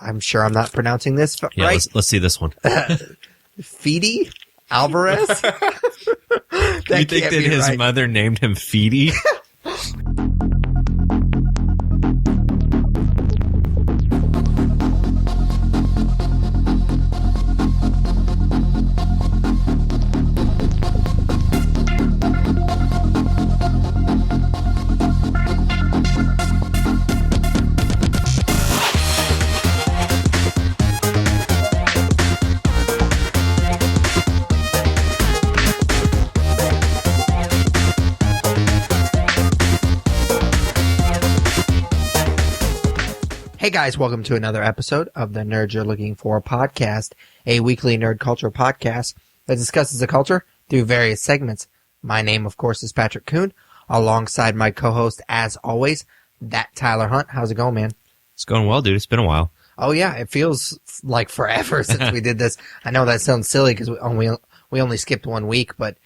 I'm sure I'm not pronouncing this right. Let's see this one. Feedy Alvarez? You think that his mother named him Feedy? Hey guys, welcome to another episode of the Nerds You're Looking For podcast, a weekly nerd culture podcast that discusses the culture through various segments. My name, of course, is Patrick Kuhn, alongside my co-host, as always, that Tyler Hunt. How's it going, man? It's going well, dude. It's been a while. Oh yeah, it feels like forever since we did this. I know that sounds silly because we only skipped 1 week, but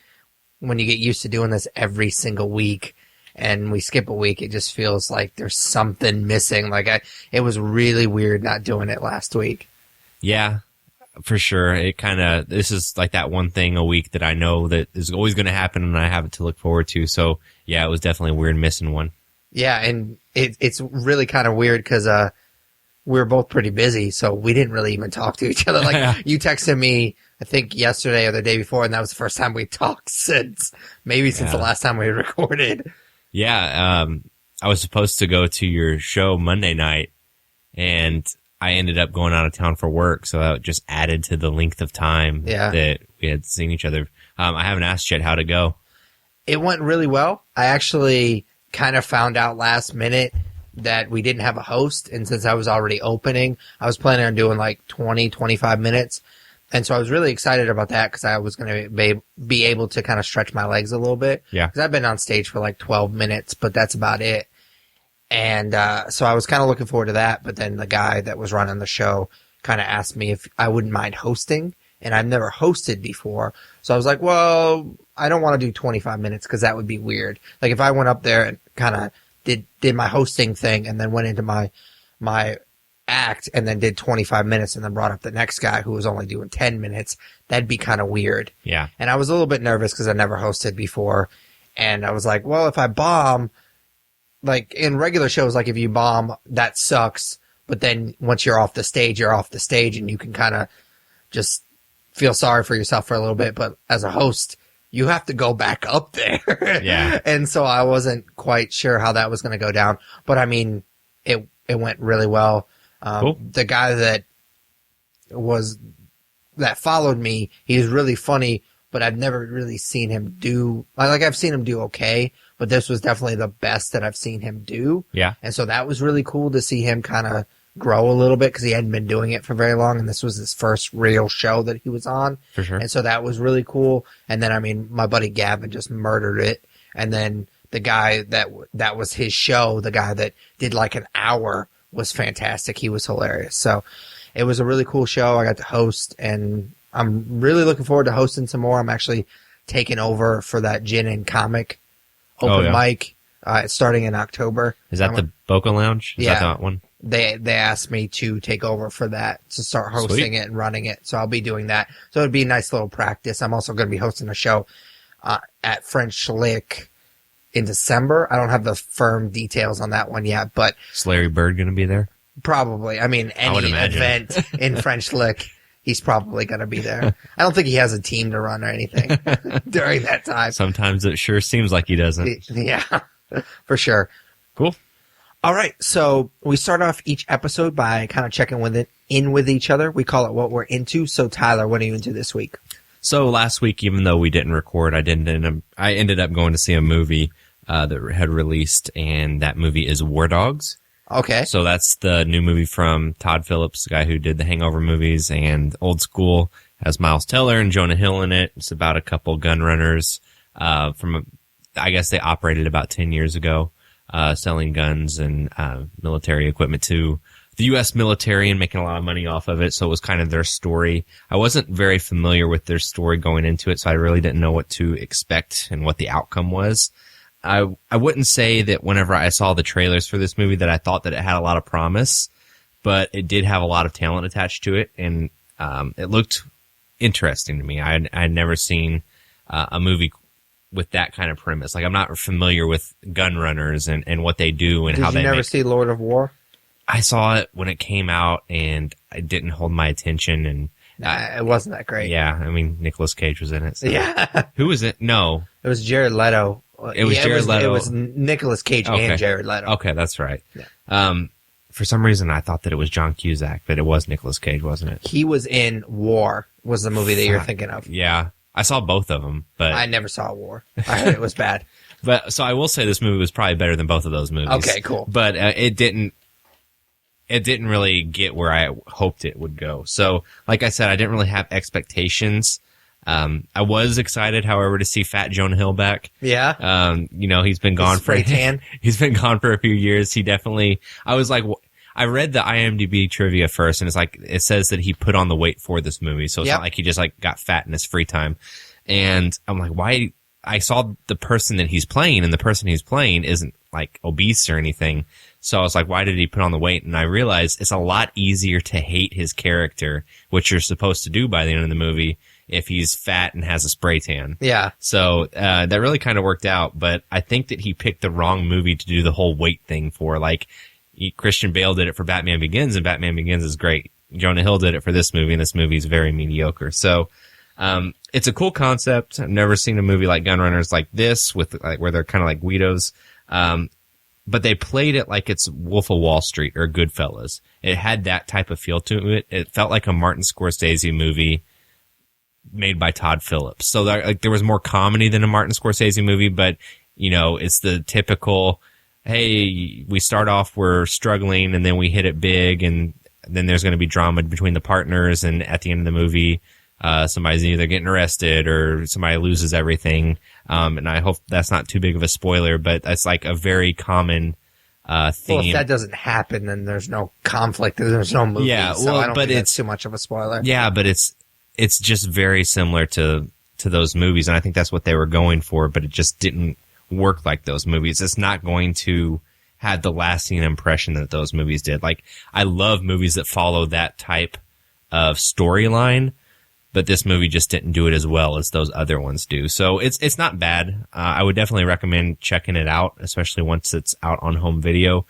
when you get used to doing this every single week, and we skip a week, it just feels like there's something missing. It was really weird not doing it last week. Yeah, for sure. This is like that one thing a week that I know that is always going to happen and I have it to look forward to. So yeah, it was definitely weird missing one. Yeah, and it's really kind of weird because we were both pretty busy, so we didn't really even talk to each other. You texted me, I think yesterday or the day before, and that was the first time we talked since the last time we recorded. Yeah, I was supposed to go to your show Monday night, and I ended up going out of town for work, so that just added to the length of time that we had seen each other. I haven't asked yet how to go. It went really well. I actually kind of found out last minute that we didn't have a host, and since I was already opening, I was planning on doing like 20, 25 minutes. And so I was really excited about that because I was going to be able to kind of stretch my legs a little bit. Yeah. Because I've been on stage for like 12 minutes, but that's about it. And so I was kind of looking forward to that. But then the guy that was running the show kind of asked me if I wouldn't mind hosting. And I've never hosted before. So I was like, well, I don't want to do 25 minutes because that would be weird. Like if I went up there and kind of did my hosting thing and then went into my act and then did 25 minutes and then brought up the next guy who was only doing 10 minutes, that'd be kind of weird. Yeah. And I was a little bit nervous because I never hosted before. And I was like, well, if I bomb, like in regular shows, like if you bomb, that sucks. But then once you're off the stage and you can kind of just feel sorry for yourself for a little bit. But as a host, you have to go back up there. Yeah. And so I wasn't quite sure how that was going to go down. But I mean, it went really well. Cool. The guy that followed me, he was really funny, but I've never really seen him do, I've seen him do okay, but this was definitely the best that I've seen him do. Yeah. And so that was really cool to see him kind of grow a little bit because he hadn't been doing it for very long, and this was his first real show that he was on. For sure. And so that was really cool. And then, my buddy Gavin just murdered it. And then the guy that was his show, the guy that did like an hour, was fantastic. He was hilarious. So it was a really cool show. I got to host, and I'm really looking forward to hosting some more. I'm actually taking over for that Gin and Comic open mic starting in October. Is that the Boca Lounge? Is that that one? They asked me to take over for that, to start hosting it and running it. So I'll be doing that. So it'd be a nice little practice. I'm also going to be hosting a show at French Lick in December. I don't have the firm details on that one yet, but is Larry Bird going to be there? Probably. I mean, any event in French Lick, he's probably going to be there. I don't think he has a team to run or anything during that time. Sometimes it sure seems like he doesn't. Yeah, for sure. Cool. All right. So we start off each episode by kind of checking in with each other. We call it what we're into. So Tyler, what are you into this week? So last week, even though we didn't record, I ended up going to see a movie that had released, and that movie is War Dogs. Okay. So that's the new movie from Todd Phillips, the guy who did the Hangover movies and Old School. Has Miles Teller and Jonah Hill in it. It's about a couple gun runners I guess they operated about 10 years ago, selling guns and military equipment to the U.S. military and making a lot of money off of it. So it was kind of their story. I wasn't very familiar with their story going into it, so I really didn't know what to expect and what the outcome was. I wouldn't say that whenever I saw the trailers for this movie that I thought that it had a lot of promise. but it did have a lot of talent attached to it, and it looked interesting to me. I had never seen a movie with that kind of premise. Like, I'm not familiar with gun runners and what they do and how they Did you never see Lord of War? I saw it when it came out, and it didn't hold my attention, and it wasn't that great. Yeah, I mean, Nicolas Cage was in it. So. Yeah. Who was it? No. It was Jared Leto. It was Jared Leto. It was Nicolas Cage and Jared Leto. Okay, that's right. Yeah. For some reason, I thought that it was John Cusack, but it was Nicolas Cage, wasn't it? He was in War, was the movie that you're thinking of. Yeah. I saw both of them, but... I never saw War. I heard it was bad. But so I will say this movie was probably better than both of those movies. Okay, cool. But it didn't really get where I hoped it would go. So, like I said, I didn't really have expectations. I was excited, however, to see Fat Jonah Hill back. Yeah. He's been gone he's been gone for a few years. He definitely, I was like, I read the IMDb trivia first, and it's like, it says that he put on the weight for this movie. So it's not like he just like got fat in his free time. And I'm like, why? I saw the person that he's playing, and the person he's playing isn't like obese or anything. So I was like, why did he put on the weight? And I realized it's a lot easier to hate his character, which you're supposed to do by the end of the movie, if he's fat and has a spray tan. Yeah. So that really kind of worked out, but I think that he picked the wrong movie to do the whole weight thing for. Like, Christian Bale did it for Batman Begins, and Batman Begins is great. Jonah Hill did it for this movie, and this movie is very mediocre. So it's a cool concept. I've never seen a movie like Gunrunners like this, with like where they're kind of like Guidos. But they played it like it's Wolf of Wall Street or Goodfellas. It had that type of feel to it. It felt like a Martin Scorsese movie made by Todd Phillips. So there was more comedy than a Martin Scorsese movie, but it's the typical, hey, we start off, we're struggling, and then we hit it big, and then there's going to be drama between the partners, and at the end of the movie, somebody's either getting arrested or somebody loses everything. And I hope that's not too big of a spoiler, but that's like a very common theme. Well, if that doesn't happen, then there's no conflict, there's no movie. Yeah, so I don't think it's too much of a spoiler. Yeah, but it's just very similar to those movies, and I think that's what they were going for, but it just didn't work like those movies. It's not going to have the lasting impression that those movies did. Like, I love movies that follow that type of storyline, but this movie just didn't do it as well as those other ones do. So it's not bad. I would definitely recommend checking it out, especially once it's out on home video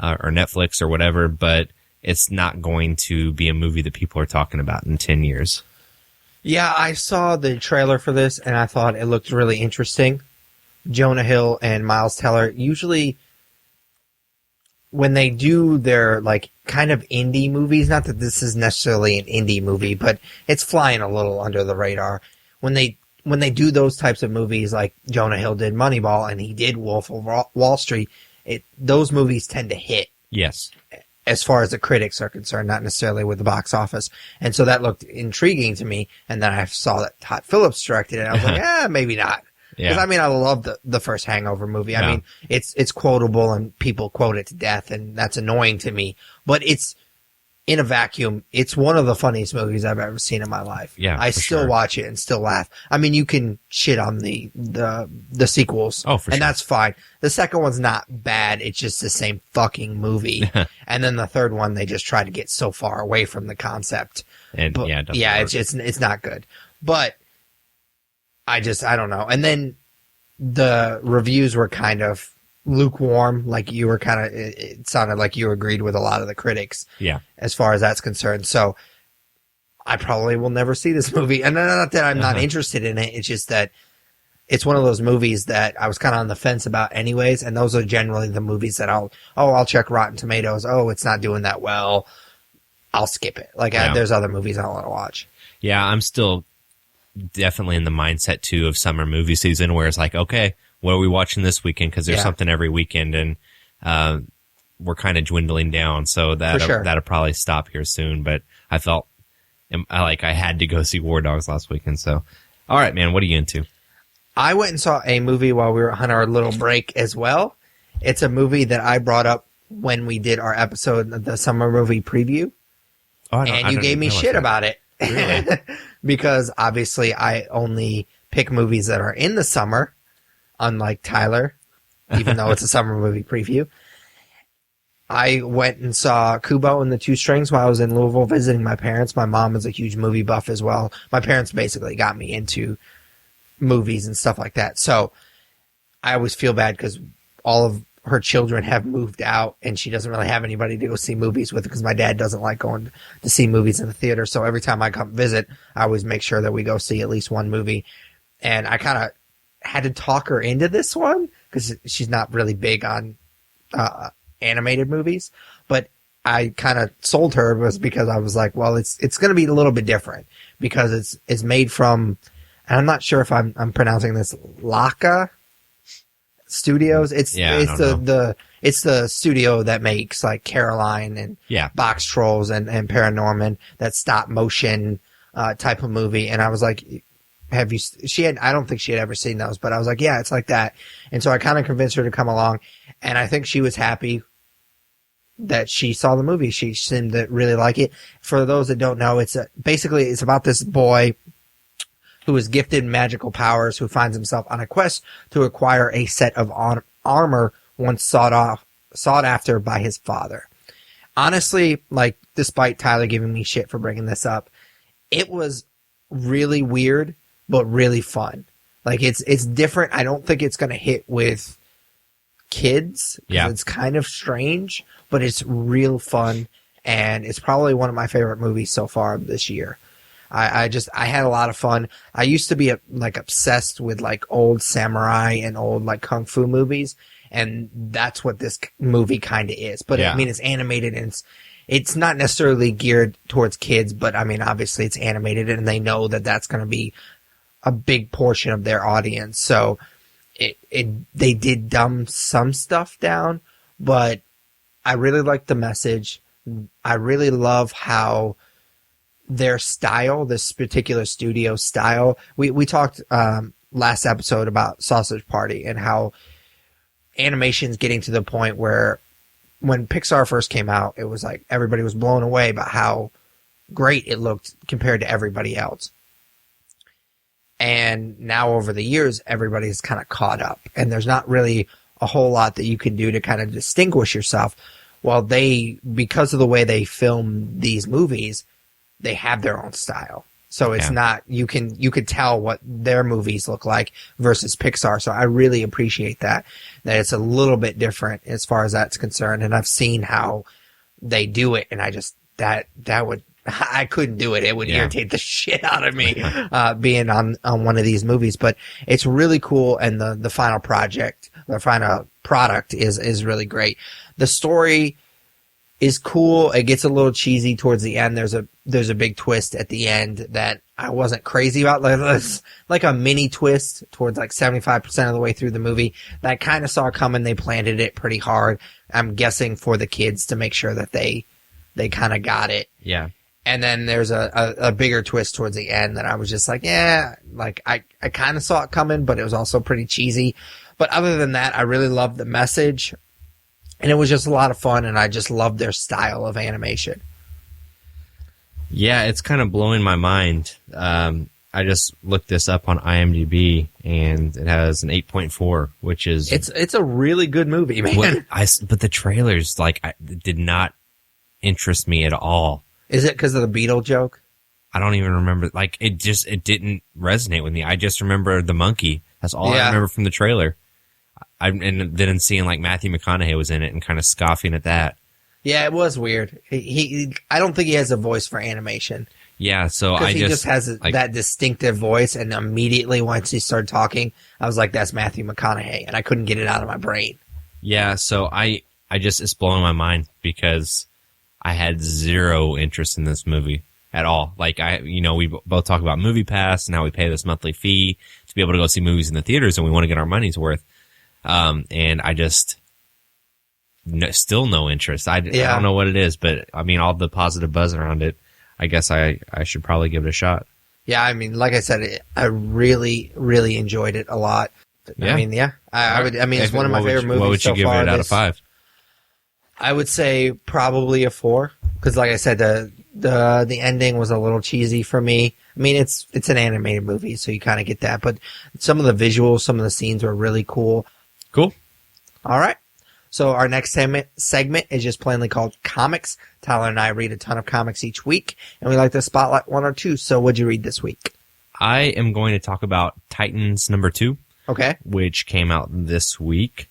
or Netflix or whatever, but it's not going to be a movie that people are talking about in 10 years. Yeah, I saw the trailer for this, and I thought it looked really interesting. Jonah Hill and Miles Teller, usually when they do their like kind of indie movies, not that this is necessarily an indie movie, but it's flying a little under the radar. When they do those types of movies, like Jonah Hill did Moneyball and he did Wolf of Wall Street, those movies tend to hit. Yes. As far as the critics are concerned, not necessarily with the box office. And so that looked intriguing to me. And then I saw that Todd Phillips directed it. And I was like, maybe not. Because, I mean, I love the first Hangover movie. I mean, it's quotable and people quote it to death, and that's annoying to me. But it's, in a vacuum, it's one of the funniest movies I've ever seen in my life. Yeah, I still watch it and still laugh. I mean, you can shit on the sequels. Oh, for sure. And that's fine. The second one's not bad. It's just the same fucking movie. And then the third one, they just try to get so far away from the concept. And but, it's not good. But I don't know. And then the reviews were kind of lukewarm. Like you were it sounded like you agreed with a lot of the critics. Yeah. As far as that's concerned. So I probably will never see this movie. And not that I'm not interested in it. It's just that it's one of those movies that I was kind of on the fence about anyways. And those are generally the movies that I'll check Rotten Tomatoes. Oh, it's not doing that well. I'll skip it. Like there's other movies I want to watch. Yeah. I'm still definitely in the mindset too of summer movie season where it's like, okay, what are we watching this weekend? Because there's something every weekend, and we're kind of dwindling down. So that'll probably stop here soon. But I felt like I had to go see War Dogs last weekend. So, all right, man, what are you into? I went and saw a movie while we were on our little break as well. It's a movie that I brought up when we did our episode, the summer movie preview. And you gave me shit about it. Really? Because obviously I only pick movies that are in the summer, unlike Tyler, even though it's a summer movie preview. I went and saw Kubo and the Two Strings while I was in Louisville visiting my parents. My mom is a huge movie buff as well. My parents basically got me into movies and stuff like that. So I always feel bad because all of her children have moved out and she doesn't really have anybody to go see movies with because my dad doesn't like going to see movies in the theater. So every time I come visit, I always make sure that we go see at least one movie. And I kind of had to talk her into this one because she's not really big on animated movies. But I kind of sold her was because I was like, well, it's going to be a little bit different because it's made from, and I'm not sure if I'm pronouncing this, Laka Studios. It's the studio that makes like Caroline and Box Trolls and Paranorman, that stop motion type of movie. And I was like, I don't think she had ever seen those, but I was like, yeah, it's like that. And so I kind of convinced her to come along, and I think she was happy that she saw the movie. She seemed to really like it. For those that don't know, it's about this boy who is gifted magical powers, who finds himself on a quest to acquire a set of armor once sought after by his father. Honestly, like, despite Tyler giving me shit for bringing this up, it was really weird, but really fun. Like, it's different. I don't think it's going to hit with kids. Yeah. It's kind of strange, but it's real fun, and it's probably one of my favorite movies so far this year. I had a lot of fun. I used to be obsessed with like old samurai and old like kung fu movies, and that's what this movie kind of is. But I mean, it's animated and it's not necessarily geared towards kids, but I mean, obviously it's animated and they know that that's going to be a big portion of their audience. So they did dumb some stuff down, but I really like the message. I really love how their style, this particular studio style. We talked last episode about Sausage Party and how animation's getting to the point where when Pixar first came out, it was like everybody was blown away by how great it looked compared to everybody else. And now over the years, everybody's kind of caught up, and there's not really a whole lot that you can do to kind of distinguish yourself. Well, because of the way they film these movies, they have their own style. So it's not, you could tell what their movies look like versus Pixar. So I really appreciate that it's a little bit different as far as that's concerned. And I've seen how they do it, and I just, I couldn't do it. It would irritate the shit out of me, being on one of these movies, but it's really cool. And the final product is really great. The story is cool. It gets a little cheesy towards the end. There's a big twist at the end that I wasn't crazy about. Like a mini twist towards like 75% of the way through the movie that I kind of saw coming. They planted it pretty hard. I'm guessing for the kids to make sure that they kind of got it. Yeah. And then there's a bigger twist towards the end that I was just like, yeah, like I kind of saw it coming, but it was also pretty cheesy. But other than that, I really loved the message. And it was just a lot of fun, and I just loved their style of animation. Yeah, it's kind of blowing my mind. I just looked this up on IMDb, and it has an 8.4, which is... It's a really good movie, man. But the trailers, did not interest me at all. Is it because of the Beetle joke? I don't even remember. It didn't resonate with me. I just remember the monkey. That's all I remember from the trailer. And then seeing Matthew McConaughey was in it and kind of scoffing at that. Yeah, it was weird. I don't think he has a voice for animation. Yeah, so he just has that distinctive voice, and immediately once he started talking, I was like, "That's Matthew McConaughey," and I couldn't get it out of my brain. Yeah, so I it's blowing my mind because I had zero interest in this movie at all. We both talk about Movie Pass, and now we pay this monthly fee to be able to go see movies in the theaters, and we want to get our money's worth. And I just still no interest. I don't know what it is, but I mean, all the positive buzz around it, I guess I should probably give it a shot. Yeah, I mean, like I said, I really, really enjoyed it a lot. Yeah. I mean, it's one of my favorite movies so far. What would you give it out of 5? I would say probably a 4, because like I said, the ending was a little cheesy for me. I mean, it's an animated movie, so you kind of get that, but some of the visuals, some of the scenes were really cool. Cool. All right. So our next segment is just plainly called Comics. Tyler and I read a ton of comics each week, and we like to spotlight one or two. So what'd you read this week? I am going to talk about Titans #2. Okay. Which came out this week.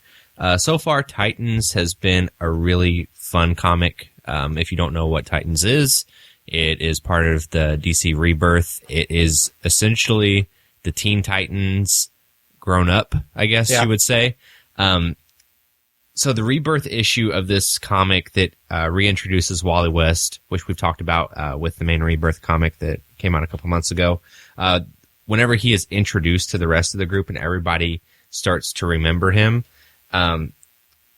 So far, Titans has been a really fun comic. If you don't know what Titans is, it is part of the DC Rebirth. It is essentially the Teen Titans grown up, I guess you would say. So the Rebirth issue of this comic that reintroduces Wally West, which we've talked about with the main Rebirth comic that came out a couple months ago, whenever he is introduced to the rest of the group and everybody starts to remember him,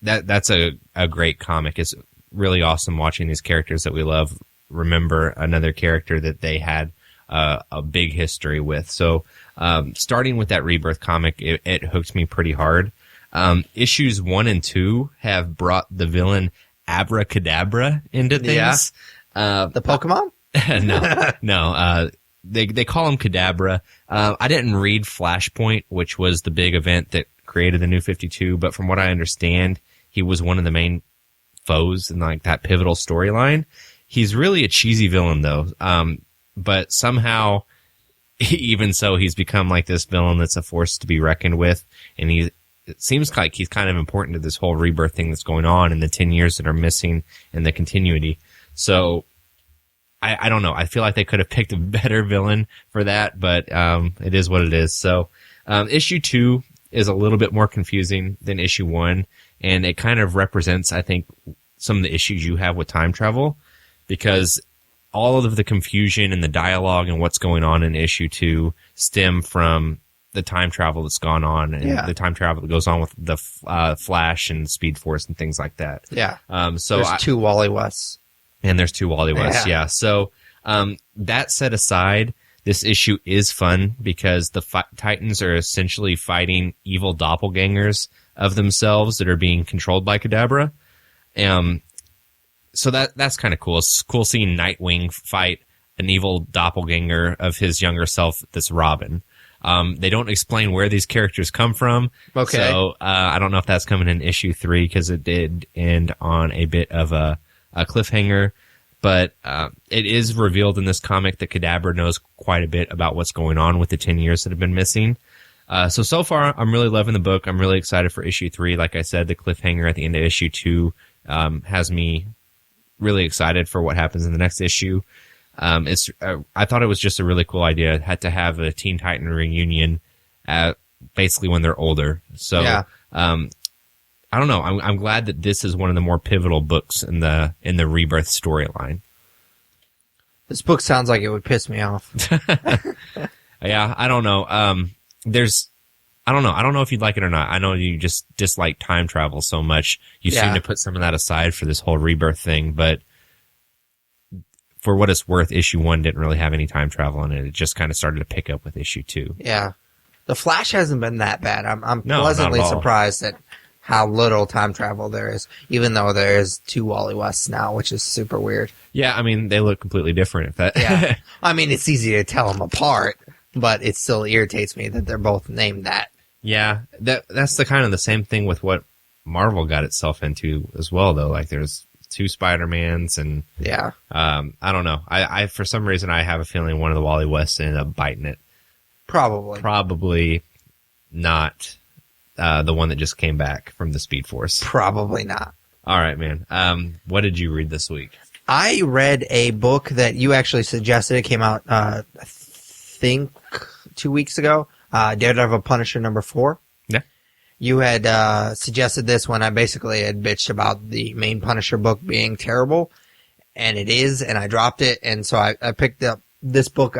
that's a great comic. It's really awesome watching these characters that we love remember another character that they had a big history with. So starting with that Rebirth comic, it hooked me pretty hard. Issues 1 and 2 have brought the villain Abracadabra into things. Yeah. The Pokemon? No. They call him Kadabra. I didn't read Flashpoint, which was the big event that created the New 52, but from what I understand, he was one of the main foes in like that pivotal storyline. He's really a cheesy villain though. But somehow, even so, he's become like this villain that's a force to be reckoned with, and it seems like he's kind of important to this whole Rebirth thing that's going on and the 10 years that are missing in the continuity. So, I don't know. I feel like they could have picked a better villain for that, but it is what it is. So, issue 2 is a little bit more confusing than issue 1, and it kind of represents, I think, some of the issues you have with time travel, because all of the confusion and the dialogue and what's going on in issue 2 stem from the time travel that's gone on and the time travel that goes on with the Flash and Speed Force and things like that. Yeah. So there's 2 Wally Wests. And there's 2 Wally Wests, yeah. So, that set aside, this issue is fun because the Titans are essentially fighting evil doppelgangers of themselves that are being controlled by Kadabra. So that's kind of cool. It's cool seeing Nightwing fight an evil doppelganger of his younger self that's Robin. They don't explain where these characters come from. Okay. So, I don't know if that's coming in issue 3 because it did end on a bit of a cliffhanger, but it is revealed in this comic that Kadabra knows quite a bit about what's going on with the 10 years that have been missing. So far, I'm really loving the book. I'm really excited for issue 3. Like I said, the cliffhanger at the end of issue 2 has me really excited for what happens in the next issue. I thought it was just a really cool idea. It had to have a Teen Titan reunion basically when they're older. So, I don't know. I'm glad that this is one of the more pivotal books in the Rebirth storyline. This book sounds like it would piss me off. Yeah, I don't know. I don't know. I don't know if you'd like it or not. I know you just dislike time travel so much. You seem to put some of that aside for this whole Rebirth thing, but for what it's worth, issue 1 didn't really have any time travel in it. It just kind of started to pick up with issue 2. Yeah. The Flash hasn't been that bad. I'm pleasantly surprised at how little time travel there is, even though there is 2 Wally Wests now, which is super weird. Yeah, I mean, they look completely different. Yeah. I mean, it's easy to tell them apart, but it still irritates me that they're both named that. Yeah, that's the kind of the same thing with what Marvel got itself into as well, though. Like, there's 2 Spider-Mans, and I don't know. I for some reason I have a feeling one of the Wally Wests ended up biting it. Probably not the one that just came back from the Speed Force. Probably not. All right, man. What did you read this week? I read a book that you actually suggested. It came out, I think, 2 weeks ago. Daredevil Punisher #4. Yeah. You had suggested this when I basically had bitched about the main Punisher book being terrible, and it is, and I dropped it, and so I picked up this book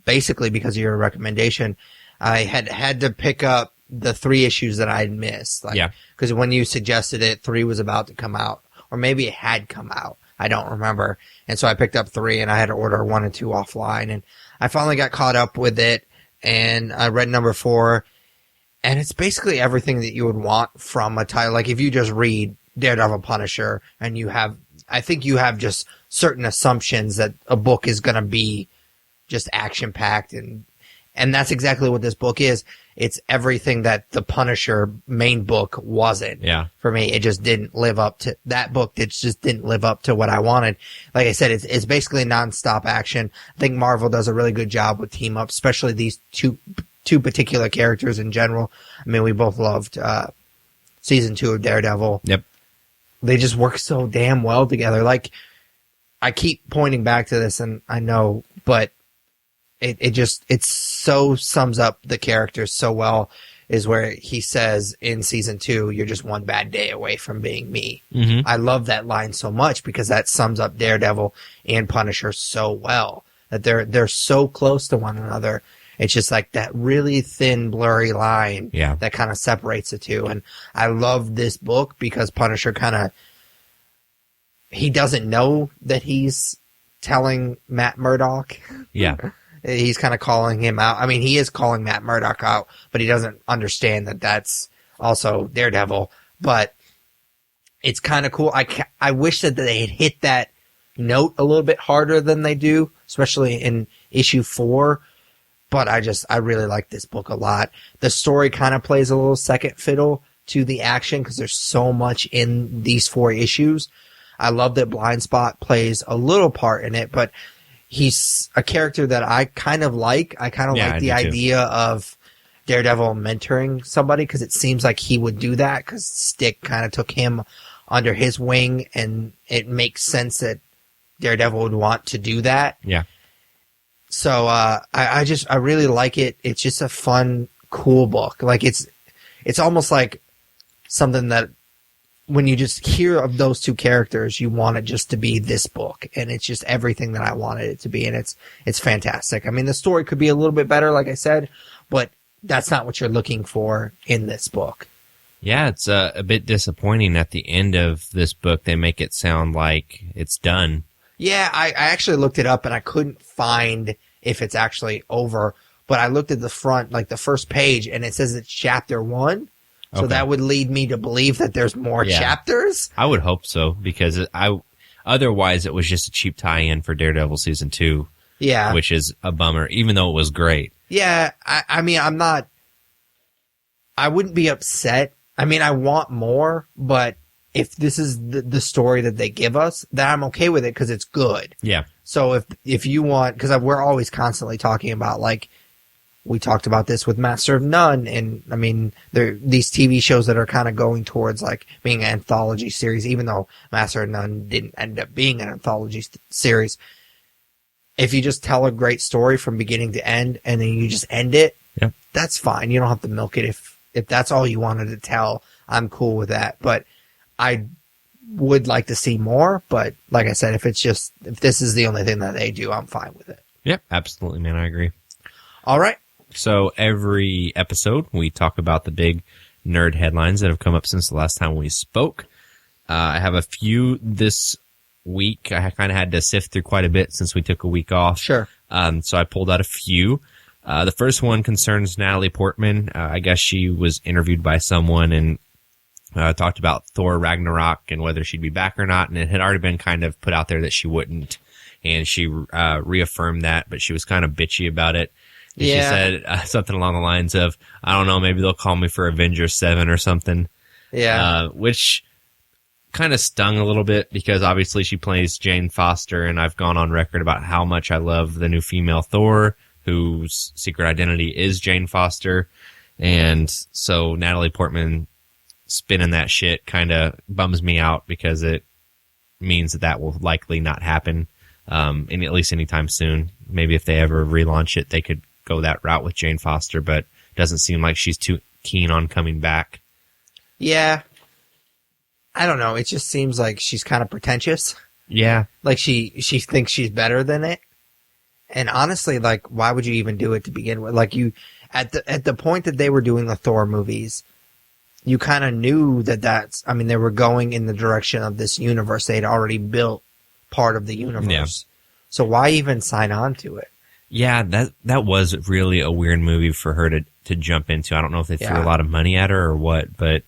basically because of your recommendation. I had to pick up the 3 issues that I had missed. Because when you suggested it, 3 was about to come out, or maybe it had come out. I don't remember. And so I picked up 3, and I had to order 1 and 2 offline, and I finally got caught up with it. And I read #4, and it's basically everything that you would want from a title. Like, if you just read Daredevil Punisher, and I think you have just certain assumptions that a book is going to be just action-packed, and And that's exactly what this book is. It's everything that the Punisher main book wasn't. Yeah. For me, it just didn't live up to that book. It just didn't live up to what I wanted. Like I said, it's basically nonstop action. I think Marvel does a really good job with team ups, especially these two particular characters in general. I mean, we both loved season 2 of Daredevil. Yep. They just work so damn well together. Like, I keep pointing back to this, and I know, but it so sums up the characters so well, is where he says in season 2, you're just one bad day away from being me. Mm-hmm. I love that line so much because that sums up Daredevil and Punisher so well, that they're so close to one another. It's just like that really thin, blurry line that kind of separates the two. And I love this book because Punisher he doesn't know that he's telling Matt Murdock. Yeah. He's kind of calling him out. I mean, he is calling Matt Murdock out, but he doesn't understand that that's also Daredevil. But it's kind of cool. I wish that they had hit that note a little bit harder than they do, especially in issue 4. But I really like this book a lot. The story kind of plays a little second fiddle to the action because there's so much in these 4 issues. I love that Blind Spot plays a little part in it, but he's a character that I kind of like. I kind of like the idea of Daredevil mentoring somebody because it seems like he would do that because Stick kind of took him under his wing, and it makes sense that Daredevil would want to do that. Yeah. So I really like it. It's just a fun, cool book. Like it's almost like something that when you just hear of those two characters, you want it just to be this book, and it's just everything that I wanted it to be, and it's fantastic. I mean, the story could be a little bit better, like I said, but that's not what you're looking for in this book. Yeah, it's a bit disappointing at the end of this book. They make it sound like it's done. Yeah, I actually looked it up, and I couldn't find if it's actually over, but I looked at the front, like the first page, and it says it's chapter 1. So that would lead me to believe that there's more chapters. I would hope so, because otherwise it was just a cheap tie-in for Daredevil season 2. Yeah. Which is a bummer, even though it was great. Yeah, I mean, I wouldn't be upset. I mean, I want more, but if this is the story that they give us, then I'm okay with it because it's good. Yeah. So if you want, because we're always constantly talking about, like, we talked about this with Master of None, and I mean, these TV shows that are kind of going towards like being an anthology series, even though Master of None didn't end up being an anthology series. If you just tell a great story from beginning to end, and then you just end it, that's fine. You don't have to milk it. If that's all you wanted to tell, I'm cool with that. But I would like to see more. But like I said, if this is the only thing that they do, I'm fine with it. Yep, absolutely, man. I agree. All right. So every episode, we talk about the big nerd headlines that have come up since the last time we spoke. I have a few this week. I kind of had to sift through quite a bit since we took a week off. Sure. So I pulled out a few. The first one concerns Natalie Portman. I guess she was interviewed by someone and talked about Thor Ragnarok and whether she'd be back or not. And it had already been kind of put out there that she wouldn't. And she reaffirmed that, but she was kind of bitchy about it. And she said something along the lines of, I don't know, maybe they'll call me for Avengers 7 or something. Yeah. Which kind of stung a little bit because obviously she plays Jane Foster, and I've gone on record about how much I love the new female Thor, whose secret identity is Jane Foster. And so Natalie Portman spinning that shit kind of bums me out because it means that will likely not happen, at least anytime soon. Maybe if they ever relaunch it, they could go that route with Jane Foster, but it doesn't seem like she's too keen on coming back. Yeah. I don't know. It just seems like she's kind of pretentious. Yeah. Like she thinks she's better than it. And honestly, like, why would you even do it to begin with? Like, at the point that they were doing the Thor movies, you kind of knew they were going in the direction of this universe. They had already built part of the universe. Yeah. So why even sign on to it? Yeah, that was really a weird movie for her to jump into. I don't know if they threw a lot of money at her or what, but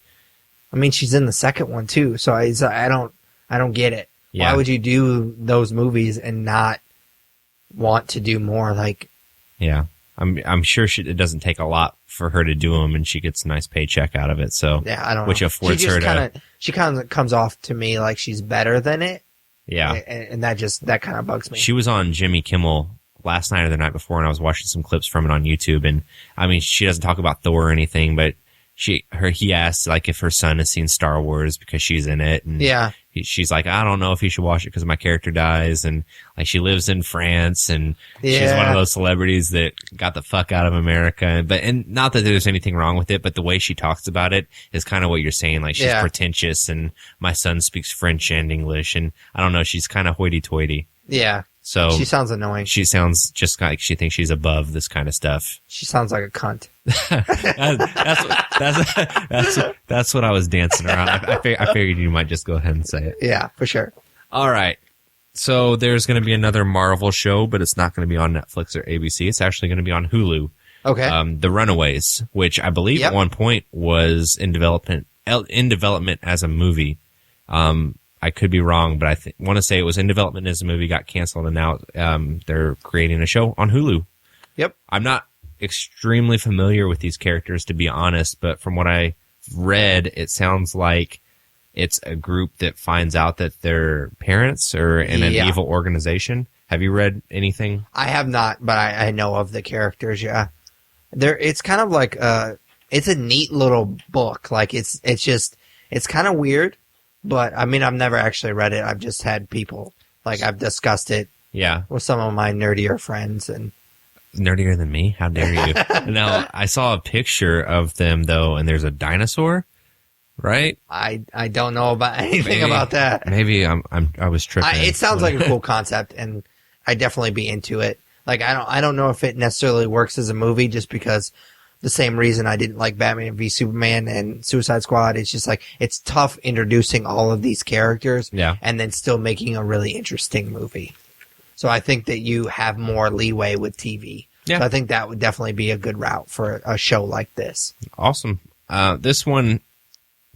I mean, she's in the second one too, so I don't get it. Yeah. Why would you do those movies and not want to do more? Like, yeah, I'm sure it doesn't take a lot for her to do them, and she gets a nice paycheck out of it. So yeah, I don't which know. affords her to. She kind of comes off to me like she's better than it. Yeah, and that kind of bugs me. She was on Jimmy Kimmel last night or the night before, and I was watching some clips from it on YouTube. And I mean, she doesn't talk about Thor or anything, but he asked like if her son has seen Star Wars because she's in it, and yeah. She's like, I don't know if he should watch it because my character dies, and like she lives in France, and she's one of those celebrities that got the fuck out of America. And not that there's anything wrong with it, but the way she talks about it is kind of what you're saying. Like she's pretentious, and my son speaks French and English, and I don't know, she's kind of hoity-toity. Yeah. So she sounds annoying. She sounds just like she thinks she's above this kind of stuff. She sounds like a cunt. That's what I was dancing around. I figured you might just go ahead and say it. Yeah, for sure. All right. So there's going to be another Marvel show, but it's not going to be on Netflix or ABC. It's actually going to be on Hulu. Okay. The Runaways, which I believe at one point was in development as a movie. I could be wrong, but I want to say it was in development as a movie, got canceled, and now they're creating a show on Hulu. Yep. I'm not extremely familiar with these characters, to be honest, but from what I read, it sounds like it's a group that finds out that their parents are in an evil organization. Have you read anything? I have not, but I know of the characters, yeah. It's kind of like it's a neat little book. Like it's kind of weird. But, I mean, I've never actually read it. I've just had people, like, I've discussed it with some of my nerdier friends. And nerdier than me? How dare you? Now, I saw a picture of them, though, and there's a dinosaur, right? I don't know about anything about that. Maybe I was tripping. It sounds like a cool concept, and I'd definitely be into it. Like, I don't know if it necessarily works as a movie just because the same reason I didn't like Batman v Superman and Suicide Squad. It's just like, it's tough introducing all of these characters and then still making a really interesting movie. So I think that you have more leeway with TV. Yeah. So I think that would definitely be a good route for a show like this. Awesome. This one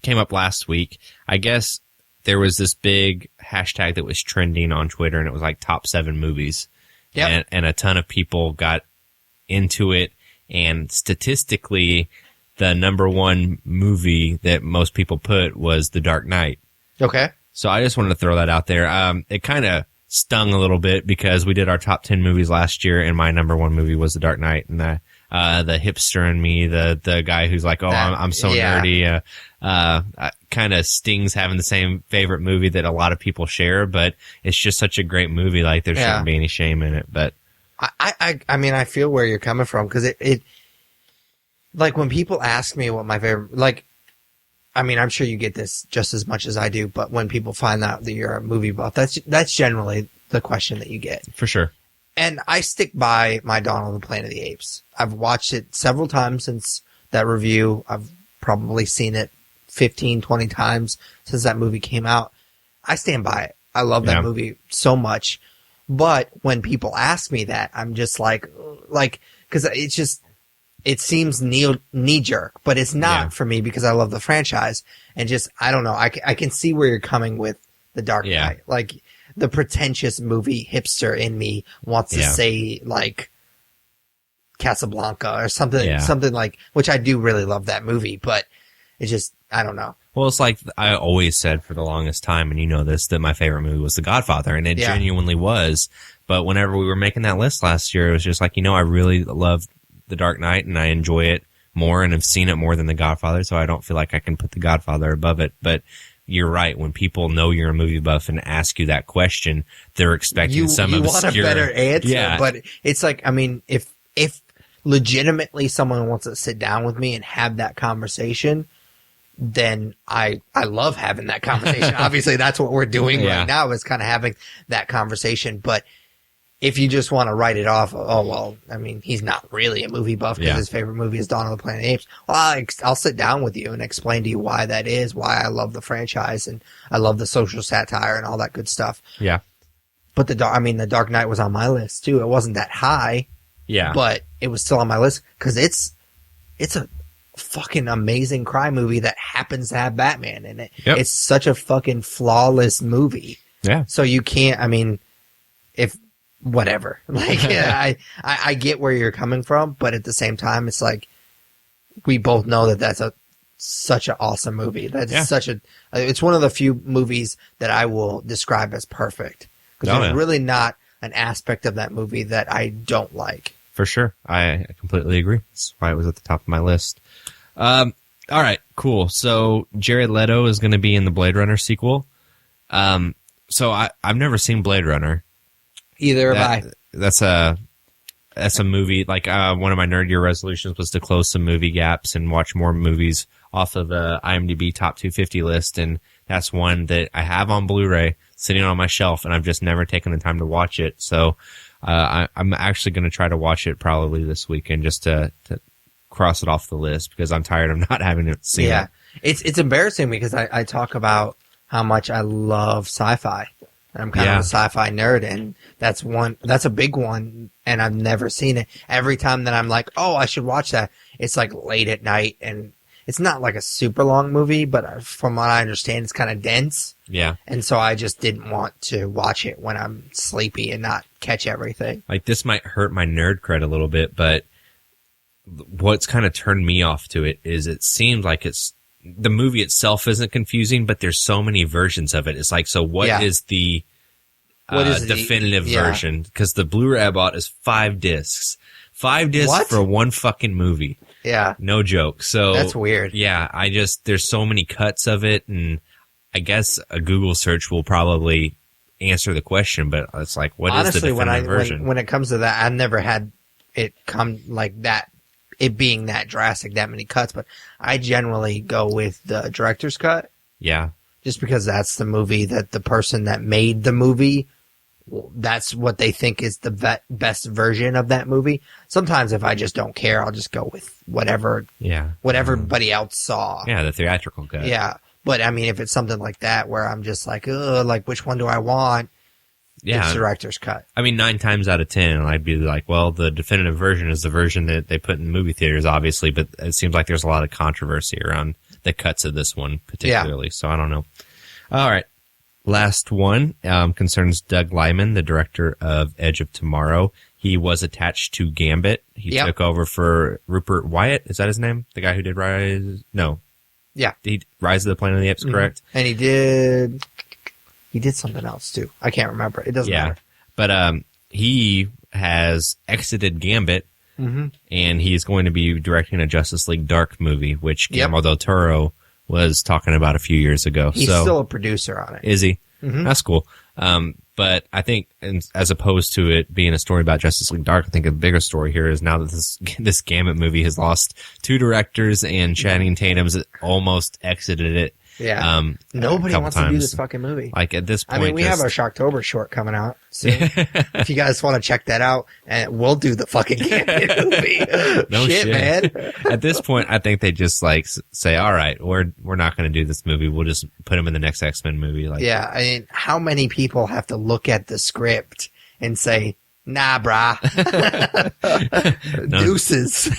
came up last week. I guess there was this big hashtag that was trending on Twitter, and it was like top 7 movies. Yeah. And a ton of people got into it. And statistically, the number 1 movie that most people put was The Dark Knight. Okay. So I just wanted to throw that out there. It kind of stung a little bit because we did our top 10 movies last year, and my number 1 movie was The Dark Knight. And the hipster in me, the guy who's like, I'm so nerdy, kind of stings having the same favorite movie that a lot of people share, but it's just such a great movie. Like, there shouldn't be any shame in it, but. I mean, I feel where you're coming from because it like when people ask me what my favorite, like, I mean, I'm sure you get this just as much as I do, but when people find out that you're a movie buff, that's generally the question that you get. For sure. And I stick by my Dawn of the Planet of the Apes. I've watched it several times since that review. I've probably seen it 15, 20 times since that movie came out. I stand by it. I love that movie so much. But when people ask me that, I'm just like, cause it seems knee jerk, but it's not for me because I love the franchise and just, I don't know. I can see where you're coming with The Dark Knight. Like the pretentious movie hipster in me wants to say like Casablanca or something like, which I do really love that movie, but it's just, I don't know. Well, it's like I always said for the longest time, and you know this, that my favorite movie was The Godfather, and it genuinely was. But whenever we were making that list last year, it was just like, I really love The Dark Knight, and I enjoy it more, and have seen it more than The Godfather, so I don't feel like I can put The Godfather above it. But you're right. When people know you're a movie buff and ask you that question, they're expecting some obscure... You want a better answer, but it's like, I mean, if legitimately someone wants to sit down with me and have that conversation, then I love having that conversation. Obviously, that's what we're doing right now is kind of having that conversation. But if you just want to write it off, I mean, he's not really a movie buff because his favorite movie is Dawn of the Planet of the Apes. Well, I'll sit down with you and explain to you why that is, why I love the franchise, and I love the social satire and all that good stuff. Yeah. But The Dark Knight was on my list too. It wasn't that high. Yeah. But it was still on my list because it's a fucking amazing crime movie that happens to have Batman in it. Yep. It's such a fucking flawless movie. Yeah. So you can't, I mean, if whatever. Like, yeah, I get where you're coming from, but at the same time, it's like, we both know that that's such an awesome movie. That's it's one of the few movies that I will describe as perfect. Because there's really not an aspect of that movie that I don't like. For sure. I completely agree. That's why it was at the top of my list. All right, cool. So Jared Leto is going to be in the Blade Runner sequel. So I've never seen Blade Runner. Either have I. That's a movie. Like one of my nerd year resolutions was to close some movie gaps and watch more movies off of the IMDb top 250 list, and that's one that I have on Blu-ray sitting on my shelf, and I've just never taken the time to watch it. So I'm actually going to try to watch it probably this weekend just to cross it off the list because I'm tired of not having seen it. Yeah, it's embarrassing because I talk about how much I love sci-fi. I'm kind of a sci-fi nerd, and that's a big one, and I've never seen it. Every time that I'm like, oh, I should watch that, it's like late at night, and it's not like a super long movie, but from what I understand, it's kind of dense. Yeah. And so I just didn't want to watch it when I'm sleepy and not catch everything. Like, this might hurt my nerd cred a little bit, but what's kind of turned me off to it is it seems like the movie itself isn't confusing, but there's so many versions of it. It's like, so what is the definitive version? Because the Blu-ray I bought is 5 discs. 5 discs for one fucking movie. Yeah. No joke. So that's weird. Yeah, there's so many cuts of it, and I guess a Google search will probably answer the question, but it's like, what is the definitive version? When it comes to that, I've never had it come like that, it being that drastic, that many cuts, but I generally go with the director's cut. Yeah. Just because that's the movie that the person that made the movie, that's what they think is the best version of that movie. Sometimes if I just don't care, I'll just go with whatever everybody else saw. Yeah, the theatrical cut. Yeah. But I mean, if it's something like that where I'm just like, like which one do I want? Yeah. It's director's cut. I mean, 9 times out of 10, I'd be like, well, the definitive version is the version that they put in movie theaters, obviously, but it seems like there's a lot of controversy around the cuts of this one particularly. So I don't know. All right. Last one concerns Doug Liman, the director of Edge of Tomorrow. He was attached to Gambit. He took over for Rupert Wyatt. Is that his name? The guy who did Rise? No. Yeah. Rise of the Planet of the Apes, correct? And he did something else too. I can't remember. It doesn't matter. But he has exited Gambit, and he's going to be directing a Justice League Dark movie, which Guillermo del Toro was talking about a few years ago. He's still a producer on it. Is he? Mm-hmm. That's cool. But I think, as opposed to it being a story about Justice League Dark, I think a bigger story here is now that this Gambit movie has lost 2 directors and Channing Tatum's almost exited it. Yeah. Nobody wants to do this fucking movie. Like, at this point, I mean, we have our Shocktober short coming out soon. If you guys want to check that out, and we'll do the fucking Gambit movie. No shit, man. At this point, I think they just like say, all right, we're not going to do this movie. We'll just put him in the next X-Men movie. Like, yeah. I mean, how many people have to look at the script and say, nah, brah. Deuces.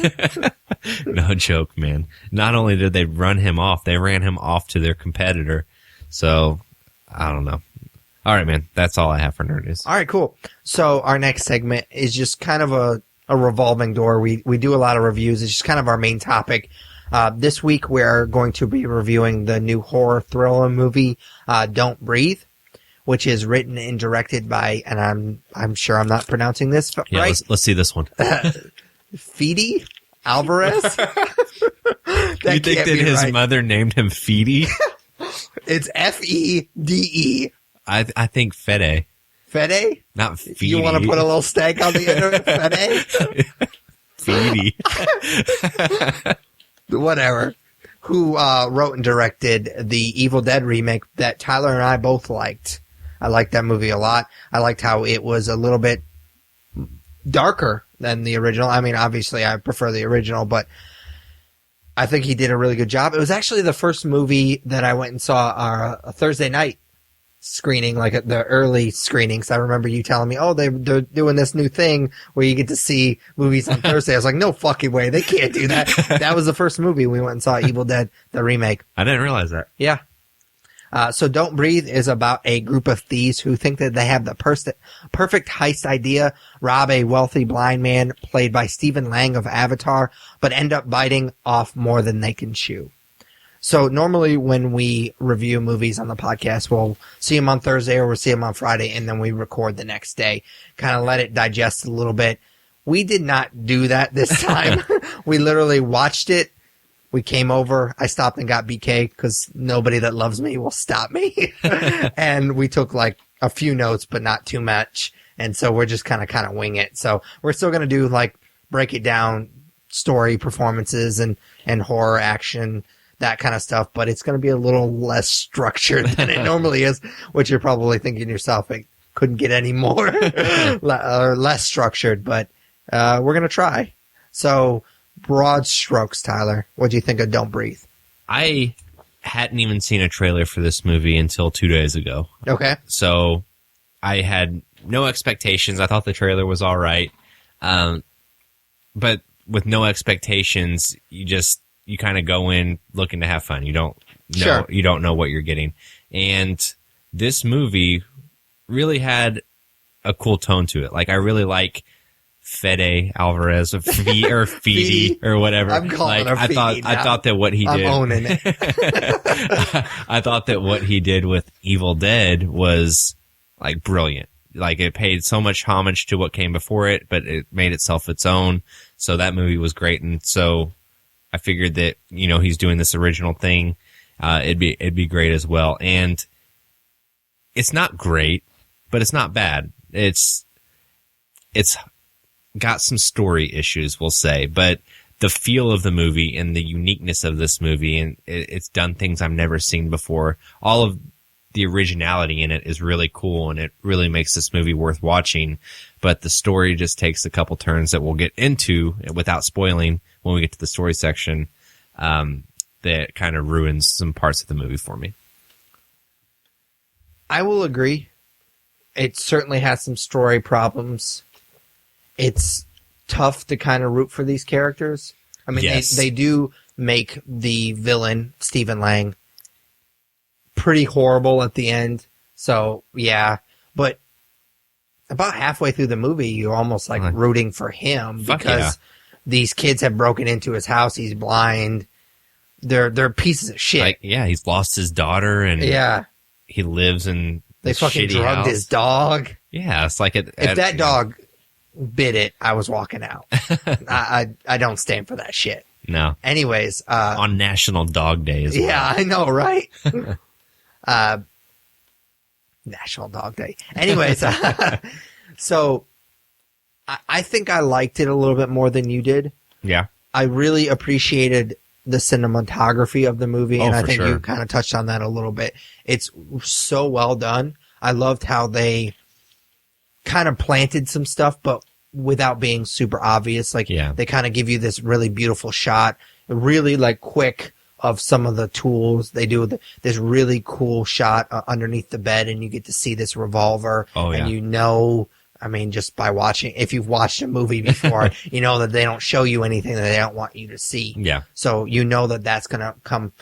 No joke, man. Not only did they run him off, they ran him off to their competitor. So, I don't know. All right, man. That's all I have for Nerd News. All right, cool. So, our next segment is just kind of a revolving door. We do a lot of reviews. It's just kind of our main topic. This week, we're going to be reviewing the new horror thriller movie, Don't Breathe, which is written and directed by, and I'm sure I'm not pronouncing this right. Yeah, let's see this one. Fede Alvarez? You think that his mother named him Fede? It's Fede. I think Fede. Fede? Not Fede. You want to put a little stank on the end of it? Fede. Whatever. Who wrote and directed the Evil Dead remake that Tyler and I both liked. I liked that movie a lot. I liked how it was a little bit darker than the original. I mean, obviously, I prefer the original, but I think he did a really good job. It was actually the first movie that I went and saw a Thursday night screening, like the early screenings. I remember you telling me, oh, they're doing this new thing where you get to see movies on Thursday. I was like, no fucking way. They can't do that. That was the first movie we went and saw, Evil Dead, the remake. I didn't realize that. Yeah. So Don't Breathe is about a group of thieves who think that they have the perfect heist idea, rob a wealthy blind man played by Stephen Lang of Avatar, but end up biting off more than they can chew. So normally when we review movies on the podcast, we'll see them on Thursday or we'll see them on Friday, and then we record the next day, kind of let it digest a little bit. We did not do that this time. We literally watched it. We came over. I stopped and got BK because nobody that loves me will stop me. And we took like a few notes, but not too much. And so we're just kind of wing it. So we're still going to do like break it down, story, performances, and horror, action, that kind of stuff. But it's going to be a little less structured than it normally is, which you're probably thinking to yourself, it couldn't get any more or less structured. But we're going to try. So broad strokes, Tyler, what do you think of Don't Breathe? I hadn't even seen a trailer for this movie until 2 days ago. Okay. So I had no expectations. I thought the trailer was all right. But with no expectations, you kind of go in looking to have fun. You don't know what you're getting. And this movie really had a cool tone to it. Like, I really like Fede Alvarez or Fede or whatever. I'm calling her Fede now. I thought that what he did. I'm owning it. I thought that what he did with Evil Dead was like brilliant. Like, it paid so much homage to what came before it, but it made itself its own. So that movie was great. And so I figured that, he's doing this original thing. It'd be great as well. And it's not great, but it's not bad. It's got some story issues, we'll say, but the feel of the movie and the uniqueness of this movie, and it's done things I've never seen before. All of the originality in it is really cool, and it really makes this movie worth watching. But the story just takes a couple turns that we'll get into without spoiling when we get to the story section, that kind of ruins some parts of the movie for me. I will agree. It certainly has some story problems. It's tough to kind of root for these characters. I mean, yes. They do make the villain, Stephen Lang, pretty horrible at the end. So, yeah. But about halfway through the movie, you're almost like rooting for him because these kids have broken into his house. He's blind. They're pieces of shit. Like, he's lost his daughter and he lives in They fucking drugged his dog. Yeah, it's like if that dog bit it, I was walking out. I don't stand for that shit. No. Anyways, on National Dog Day as well. Yeah, I know, right? National Dog Day. Anyways, so I think I liked it a little bit more than you did. Yeah. I really appreciated the cinematography of the movie, and I think you kind of touched on that a little bit. It's so well done. I loved how they kind of planted some stuff, but without being super obvious. Like, they kind of give you this really beautiful shot, really like quick of some of the tools. They do this really cool shot underneath the bed, and you get to see this revolver. Oh, yeah. And I mean, just by watching, if you've watched a movie before, you know that they don't show you anything that they don't want you to see. Yeah. So you know that that's going to come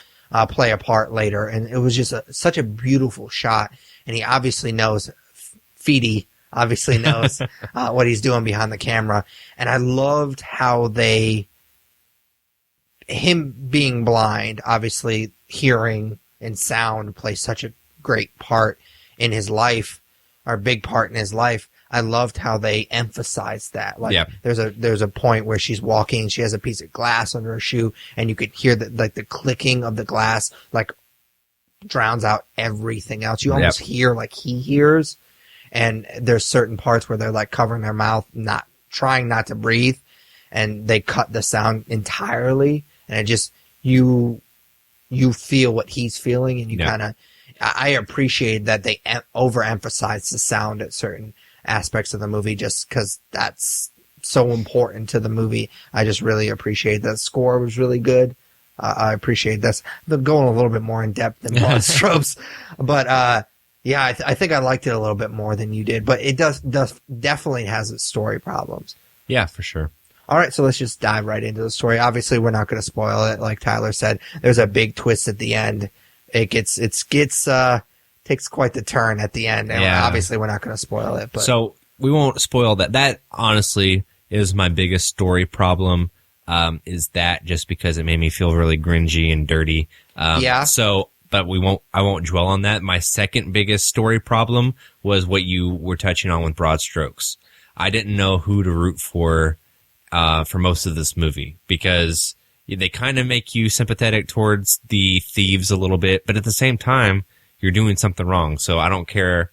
play a part later. And it was just such a beautiful shot. And he obviously knows, Fede obviously knows what he's doing behind the camera. And I loved how him being blind, obviously hearing and sound play such a great part in his life, or a big part in his life. I loved how they emphasized that. Like, there's a point where she's walking, she has a piece of glass under her shoe, and you could hear the clicking of the glass, like, drowns out everything else. You almost hear like he hears, and there's certain parts where they're like covering their mouth, trying not to breathe, and they cut the sound entirely, and it just, you feel what he's feeling, and you kind of, I appreciate that they overemphasize the sound at certain aspects of the movie, just because that's so important to the movie. I just really appreciate that. The score was really good. I appreciate this. I'm going a little bit more in depth than broad strokes, but I think I liked it a little bit more than you did. But it does definitely has its story problems. Yeah, for sure. All right, so let's just dive right into the story. Obviously, we're not going to spoil it. Like Tyler said, there's a big twist at the end it takes quite the turn at the end. And obviously we're not going to spoil it, but so we won't spoil that. That honestly is my biggest story problem. Is that just because it made me feel really cringy and dirty. So, but I won't dwell on that. My second biggest story problem was what you were touching on with Broad Strokes. I didn't know who to root for most of this movie because they kind of make you sympathetic towards the thieves a little bit, but at the same time, you're doing something wrong. So I don't care.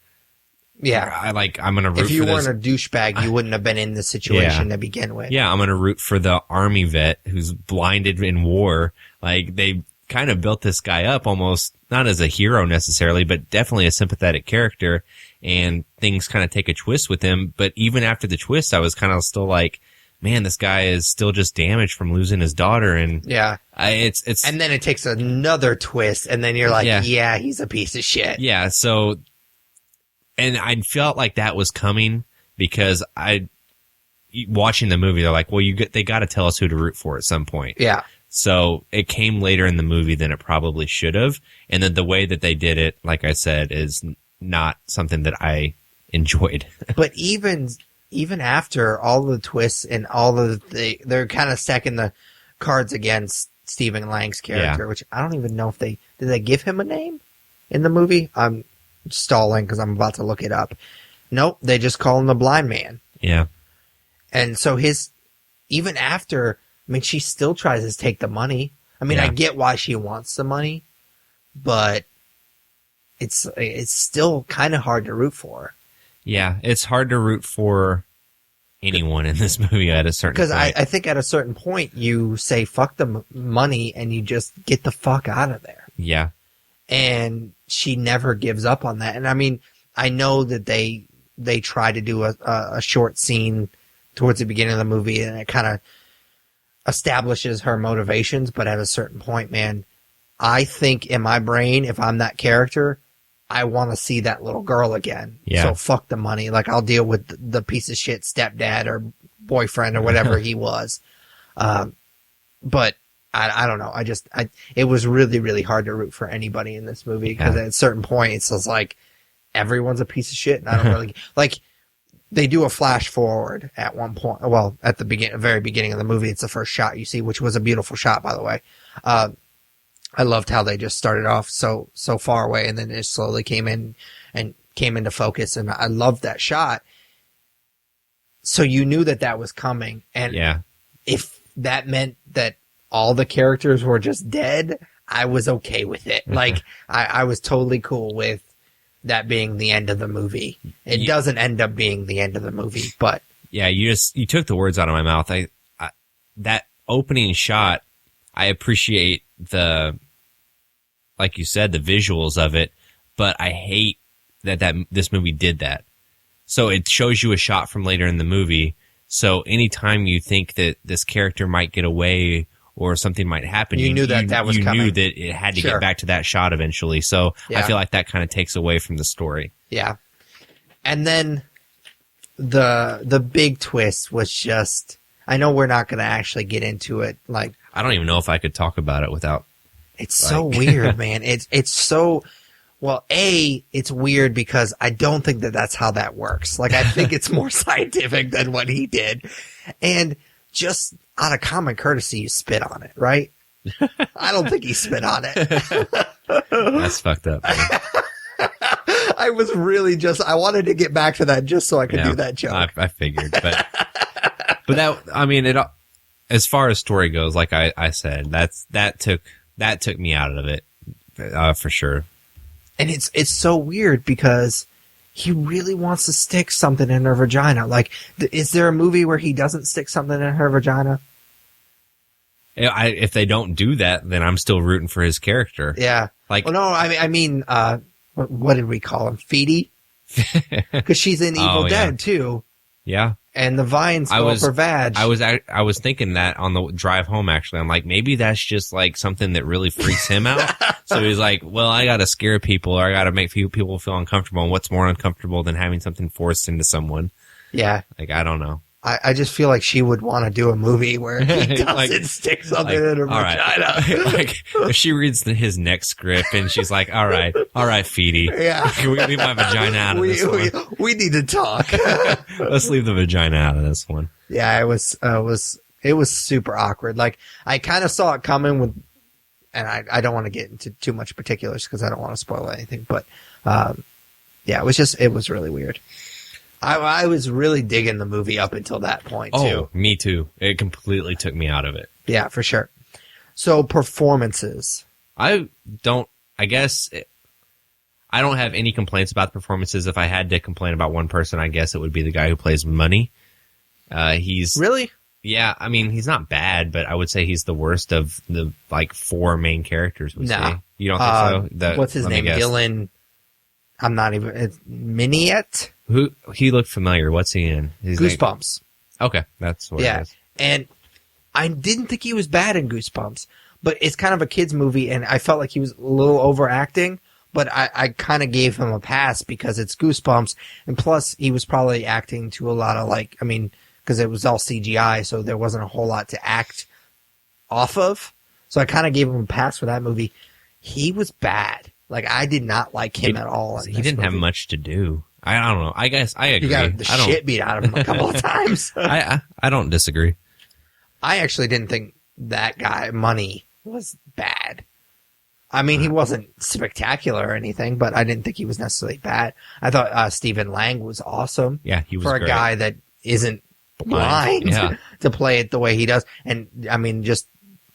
Yeah. I'm going to root for this. If you weren't a douchebag, you wouldn't have been in this situation to begin with. Yeah, I'm going to root for the army vet who's blinded in war. Like, they kind of built this guy up almost, not as a hero necessarily, but definitely a sympathetic character. And things kind of take a twist with him. But even after the twist, I was kind of still like, man, this guy is still just damaged from losing his daughter. And it's and then it takes another twist. And then you're like, yeah, he's a piece of shit. Yeah. So, and I felt like that was coming because watching the movie, they're like, well, they got to tell us who to root for at some point. Yeah. So it came later in the movie than it probably should have. And then the way that they did it, like I said, is not something that I enjoyed. But even after all the twists and all of they're kind of stacking the cards against Stephen Lang's character, which I don't even know if did they give him a name in the movie? I'm stalling because I'm about to look it up. Nope, they just call him the blind man. Yeah. And so even after, I mean, she still tries to take the money. I mean, I get why she wants the money, but it's still kind of hard to root for. Yeah, it's hard to root for anyone in this movie at a certain point. Because I think at a certain point you say, fuck the money, and you just get the fuck out of there. Yeah. And she never gives up on that. And I mean, I know that they try to do a short scene towards the beginning of the movie, and it kind of establishes her motivations. But at a certain point, man, I think in my brain, if I'm that character, I want to see that little girl again. Yeah. So fuck the money. Like, I'll deal with the piece of shit stepdad or boyfriend or whatever he was. But I don't know. It was really, really hard to root for anybody in this movie because at a certain point, it's just like everyone's a piece of shit. And I don't really like. They do a flash forward at one point. Well, at the very beginning of the movie, it's the first shot you see, which was a beautiful shot, by the way. I loved how they just started off so far away and then it slowly came into focus, and I loved that shot. So you knew that was coming, and if that meant that all the characters were just dead, I was okay with it. Like, I was totally cool with that being the end of the movie. It doesn't end up being the end of the movie, but yeah, you took the words out of my mouth. That opening shot, I appreciate like you said, the visuals of it, but I hate that this movie did that. So it shows you a shot from later in the movie. So anytime you think that this character might get away or something might happen, you knew that was coming. You knew that it had to get back to that shot eventually. So I feel like that kind of takes away from the story. Yeah. And then the big twist was just, I know we're not going to actually get into it. Like, I don't even know if I could talk about it without. It's so weird, man. It's so, well, it's weird because I don't think that's how that works. Like, I think it's more scientific than what he did. And just out of common courtesy, you spit on it, right? I don't think he spit on it. That's fucked up, man. I was really I wanted to get back to that just so I could do that joke. I figured, but that, I mean, as far as story goes, like I said, that took me out of it, for sure. And it's so weird because he really wants to stick something in her vagina. Like, is there a movie where he doesn't stick something in her vagina? If they don't do that, then I'm still rooting for his character. Yeah. Like, well, no, I mean, what did we call him? Feedy? Because she's in Evil Dead too. Yeah. And the vines go up her vag. I was thinking that on the drive home, actually. I'm like, maybe that's just like something that really freaks him out. So he's like, well, I got to scare people, or I got to make people feel uncomfortable. And what's more uncomfortable than having something forced into someone? Yeah. Like, I don't know. I just feel like she would want to do a movie where he doesn't Like- stick something like, in her all right. vagina. Like, if she reads his next script and she's like, all right, Feedy. Yeah. Can we leave my vagina out of this one? We need to talk. Let's leave the vagina out of this one. Yeah, it was super awkward. Like, I kind of saw it coming with, and I don't want to get into too much particulars because I don't want to spoil anything, but, yeah, it was really weird. I was really digging the movie up until that point, too. Oh, me too. It completely took me out of it. Yeah, for sure. So, performances. I don't have any complaints about the performances. If I had to complain about one person, I guess it would be the guy who plays Money. He's Really? Yeah, I mean, he's not bad, but I would say he's the worst of the, like, 4 main characters. Nah. You don't think so? What's his name? Dylan. I'm not even. It's Miniette? Who he looked familiar. What's he in? His name- Goosebumps. Okay, that's what Yeah. it is. And I didn't think he was bad in Goosebumps, but it's kind of a kid's movie, and I felt like he was a little overacting, but I kind of gave him a pass because it's Goosebumps, and plus he was probably acting to a lot of, like, I mean, because it was all CGI, so there wasn't a whole lot to act off of. So I kind of gave him a pass for that movie. He was bad. Like, I did not like him at all. He didn't have much to do. I don't know. I guess I agree. He got the shit beat out of him a couple of times. I don't disagree. I actually didn't think that guy, Money, was bad. I mean, he wasn't spectacular or anything, but I didn't think he was necessarily bad. I thought Stephen Lang was awesome. Yeah, he was for a great. guy that isn't blind Yeah. to play it the way he does. And I mean, just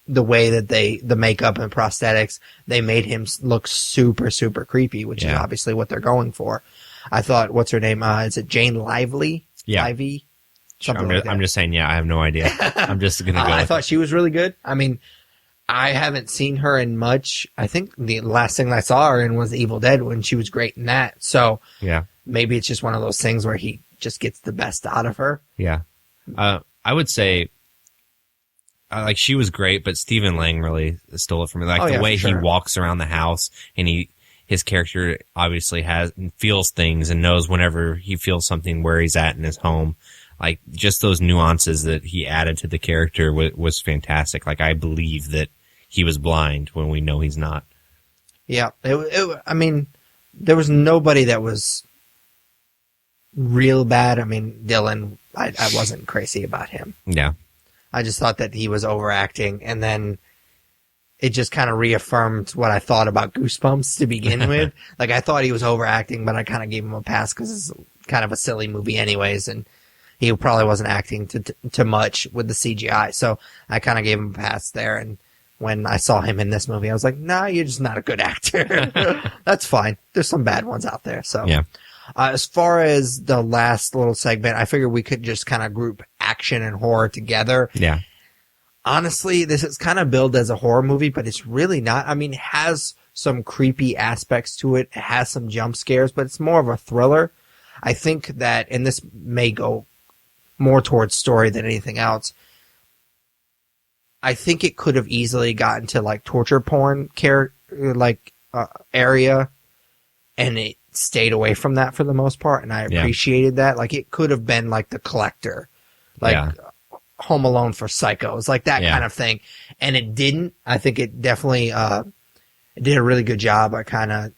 the way that the makeup and prosthetics, they made him look super, super creepy, which is obviously what they're going for. I thought, what's her name? Is it Jane Lively? Yeah. Livy? Something like that. I'm just saying, I have no idea. I'm just going to go. I with thought she was really good. I mean, I haven't seen her in much. I think the last thing I saw her in was Evil Dead when she was great in that. So Yeah. maybe it's just one of those things where he just gets the best out of her. Yeah. I would say, like, she was great, but Stephen Lang really stole it from me. Like, the way he walks around the house, and his character obviously has and feels things and knows whenever he feels something where he's at in his home. Like, just those nuances that he added to the character was fantastic. Like, I believe that he was blind when we know he's not. Yeah. I mean, there was nobody that was real bad. I mean, Dylan, I wasn't crazy about him. Yeah. I just thought that he was overacting, and then it just kind of reaffirmed what I thought about Goosebumps to begin with. Like, I thought he was overacting, but I kind of gave him a pass because it's kind of a silly movie anyways, and he probably wasn't acting too much with the CGI. So I kind of gave him a pass there, and when I saw him in this movie, I was like, nah, you're just not a good actor. That's fine. There's some bad ones out there. So Yeah. As far as the last little segment, I figured we could just kind of group action and horror together. Yeah. Honestly, this is kind of billed as a horror movie, but it's really not. I mean, it has some creepy aspects to it. It has some jump scares, but it's more of a thriller. I think that, and this may go more towards story than anything else, I think it could have easily gotten to, like, torture porn area, and it stayed away from that for the most part, and I appreciated that. Like, it could have been like The Collector, like Home Alone for Psychos, like that kind of thing, and it didn't. I think it definitely it did a really good job at kind of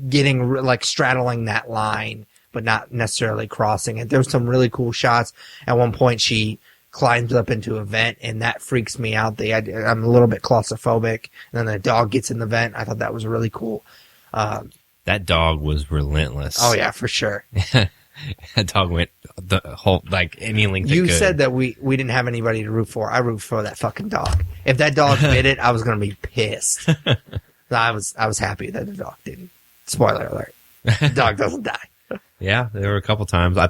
getting like straddling that line, but not necessarily crossing it. There was some really cool shots. At one point, she climbs up into a vent, and that freaks me out. I'm a little bit claustrophobic, and then the dog gets in the vent. I thought that was really cool. That dog was relentless. Oh yeah, for sure. That dog went the whole, like, any length. You said that we didn't have anybody to root for. I root for that fucking dog. If that dog bit it, I was gonna be pissed. I was happy that the dog didn't. Spoiler alert: the dog doesn't die. Yeah, there were a couple times I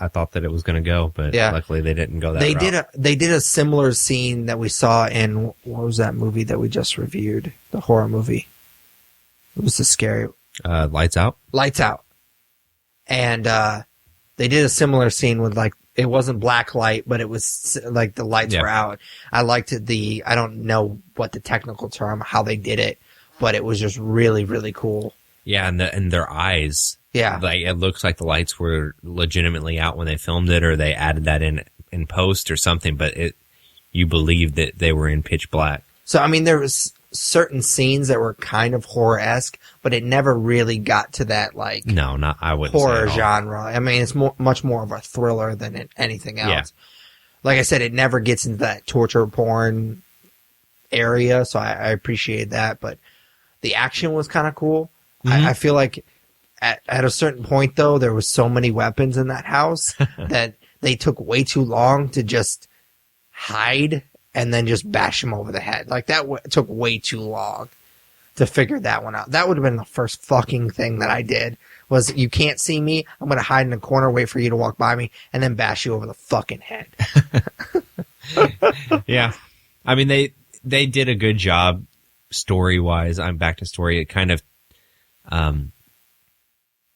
thought that it was going to go, but luckily they didn't go that route. They did a similar scene that we saw in, what was that movie that we just reviewed? The horror movie. It was the scary Lights Out. Lights Out. And they did a similar scene with, like, it wasn't black light, but it was like the lights were out. I liked it. I don't know what the technical term, how they did it, but it was just really, really cool. Yeah, and their eyes Yeah. Like, it looks like the lights were legitimately out when they filmed it, or they added that in post or something, but you believe that they were in pitch black. So, I mean, there was certain scenes that were kind of horror-esque, but it never really got to that, like, no, not, I wouldn't horror say genre. I mean, it's much more of a thriller than anything else. Yeah. Like I said, it never gets into that torture porn area, so I appreciate that, but the action was kind of cool. I feel like at a certain point, though, there was so many weapons in that house that they took way too long to just hide and then just bash him over the head. Like, that took way too long to figure that one out. That would have been the first fucking thing that I did, was you can't see me, I'm going to hide in a corner, wait for you to walk by me, and then bash you over the fucking head. Yeah. I mean, they did a good job story-wise. I'm back to story. It kind of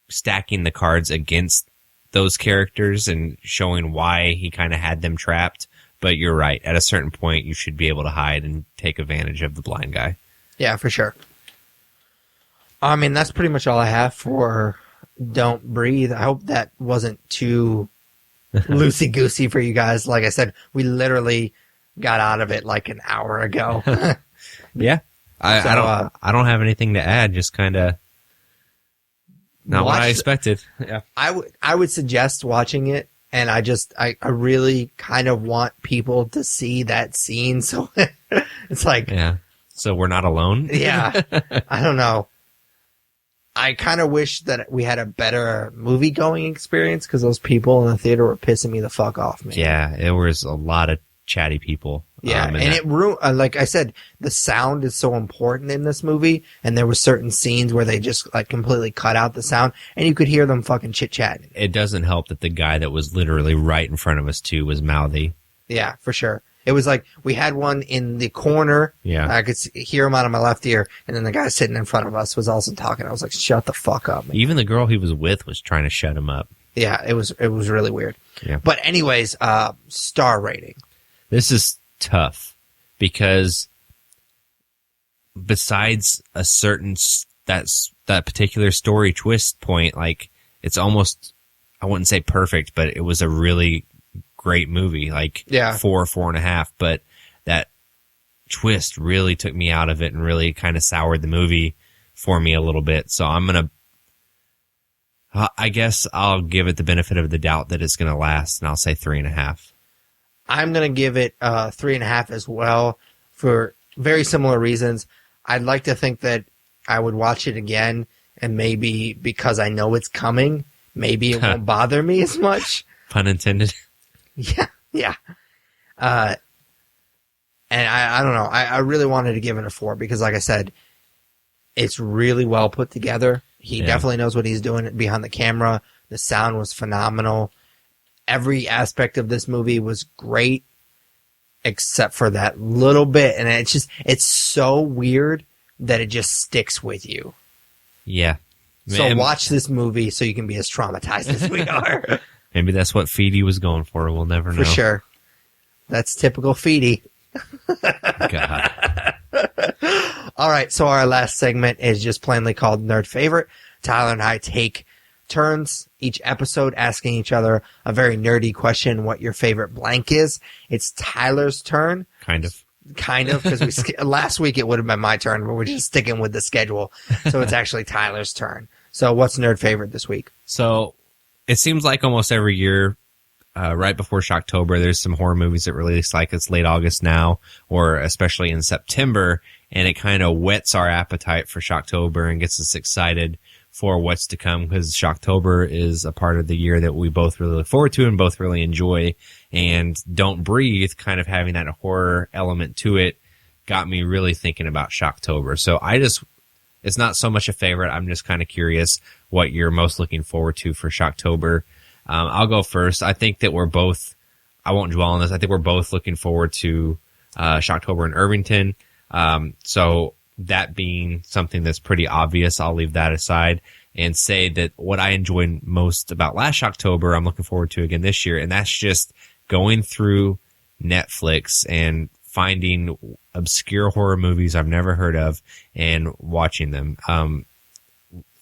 stacking the cards against those characters and showing why he kind of had them trapped. But you're right. At a certain point, you should be able to hide and take advantage of the blind guy. Yeah, for sure. I mean, that's pretty much all I have for Don't Breathe. I hope that wasn't too loosey-goosey for you guys. Like I said, we literally got out of it like an hour ago. Yeah. I don't have anything to add, just kind of not what I expected. Yeah. I would suggest watching it, and I really kind of want people to see that scene, so it's like, yeah. So we're not alone? Yeah. I don't know. I kind of wish that we had a better movie-going experience, because those people in the theater were pissing me the fuck off, man. Yeah, it was a lot of chatty people. Yeah, and it like I said, the sound is so important in this movie, and there were certain scenes where they just like completely cut out the sound, and you could hear them fucking chit-chatting. It doesn't help that the guy that was literally right in front of us, too, was mouthy. Yeah, for sure. It was like, we had one in the corner. Yeah. I could hear him out of my left ear, and then the guy sitting in front of us was also talking. I was like, shut the fuck up, man. Even the girl he was with was trying to shut him up. Yeah, it was really weird. Yeah. But anyways, star rating. This is tough, because besides a certain, that particular story twist point, like, it's almost, I wouldn't say perfect, but it was a really great movie, like, yeah. 4.5, but that twist really took me out of it and really kind of soured the movie for me a little bit. So I guess I'll give it the benefit of the doubt that it's going to last, and I'll say 3.5. I'm going to give it 3.5 as well, for very similar reasons. I'd like to think that I would watch it again, and maybe because I know it's coming, maybe it won't bother me as much. Pun intended. Yeah. And I don't know. I really wanted to give it a 4, because, like I said, it's really well put together. He definitely knows what he's doing behind the camera. The sound was phenomenal. Every aspect of this movie was great, except for that little bit. And it's so weird that it just sticks with you. Yeah. So watch this movie so you can be as traumatized as we are. Maybe that's what Feedy was going for. We'll never know. For sure. That's typical Feedy. God. All right, so our last segment is just plainly called Nerd Favorite. Tyler and I take turns each episode asking each other a very nerdy question, what your favorite blank is. It's Tyler's turn. Kind of, because last week it would have been my turn, but we're just sticking with the schedule. So it's actually Tyler's turn. So what's Nerd Favorite this week? So it seems like almost every year, right before Shocktober, there's some horror movies that release, like it's late August now, or especially in September, and it kind of whets our appetite for Shocktober and gets us excited for what's to come, because Shocktober is a part of the year that we both really look forward to and both really enjoy. And Don't Breathe, kind of having that horror element to it, got me really thinking about Shocktober. So it's not so much a favorite. I'm just kind of curious what you're most looking forward to for Shocktober. I'll go first. I think that I won't dwell on this. I think we're both looking forward to Shocktober in Irvington. So that being something that's pretty obvious, I'll leave that aside and say that what I enjoyed most about last Shocktober, I'm looking forward to again this year. And that's just going through Netflix and finding obscure horror movies I've never heard of and watching them.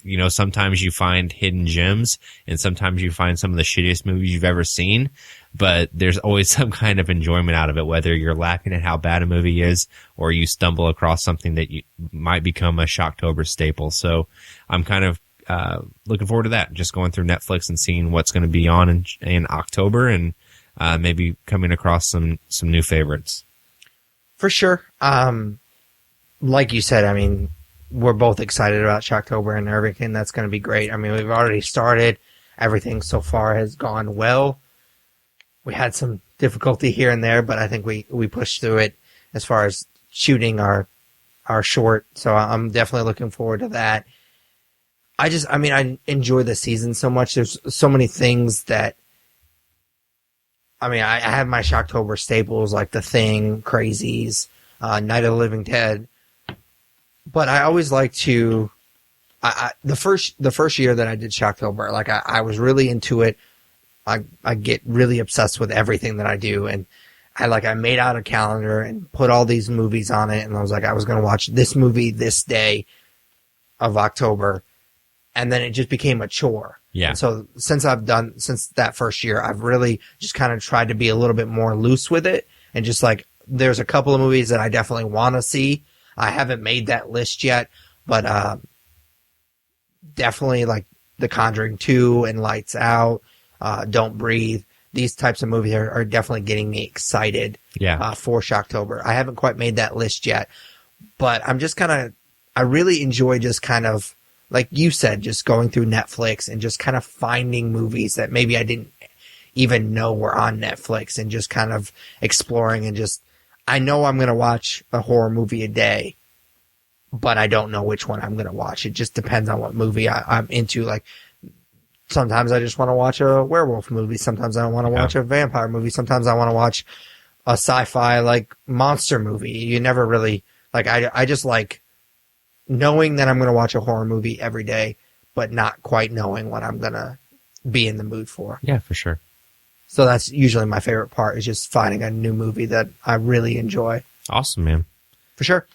you know, sometimes you find hidden gems and sometimes you find some of the shittiest movies you've ever seen, but there's always some kind of enjoyment out of it, whether you're laughing at how bad a movie is or you stumble across something that you might become a Shocktober staple. So I'm kind of looking forward to that, just going through Netflix and seeing what's going to be on in October, and maybe coming across some new favorites. For sure. Like you said, I mean, we're both excited about Shocktober and everything. That's going to be great. I mean, we've already started. Everything so far has gone well. We had some difficulty here and there, but I think we pushed through it as far as shooting our short. So I'm definitely looking forward to that. I enjoy the season so much. There's so many things that, I have my Shocktober staples like The Thing, Crazies, Night of the Living Dead. But I always like to, the first year that I did Shocktober, like I was really into it. I get really obsessed with everything that I do, and I made out a calendar and put all these movies on it, and I was like, I was going to watch this movie this day of October, and then it just became a chore. Yeah. And so since that first year, I've really just kind of tried to be a little bit more loose with it, and just like, there's a couple of movies that I definitely want to see. I haven't made that list yet, but definitely like The Conjuring 2 and Lights Out, Don't Breathe. These types of movies are definitely getting me excited for Shocktober. I haven't quite made that list yet, but I'm just I really enjoy just kind of, like you said, just going through Netflix and just kind of finding movies that maybe I didn't even know were on Netflix, and just kind of exploring, and just, I know I'm going to watch a horror movie a day, but I don't know which one I'm going to watch. It just depends on what movie I'm into. Like, sometimes I just want to watch a werewolf movie. Sometimes I want to watch a vampire movie. Sometimes I want to watch a sci-fi, like, monster movie. You never really, like, I just like knowing that I'm going to watch a horror movie every day, but not quite knowing what I'm going to be in the mood for. Yeah, for sure. So that's usually my favorite part, is just finding a new movie that I really enjoy. Awesome, man. For sure.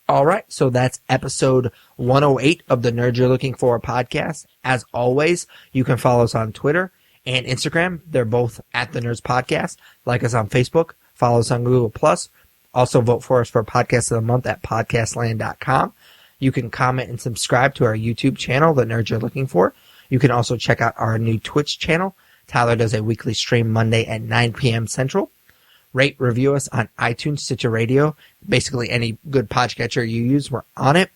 All right. So that's episode 108 of the Nerd You're Looking For podcast. As always, you can follow us on Twitter and Instagram. They're both at the Nerds Podcast. Like us on Facebook. Follow us on Google+. Also vote for us for Podcast of the Month at podcastland.com. You can comment and subscribe to our YouTube channel, The Nerd You're Looking For. You can also check out our new Twitch channel. Tyler does a weekly stream Monday at 9 p.m. Central. Rate, review us on iTunes, Stitcher Radio. Basically, any good podcatcher you use, we're on it.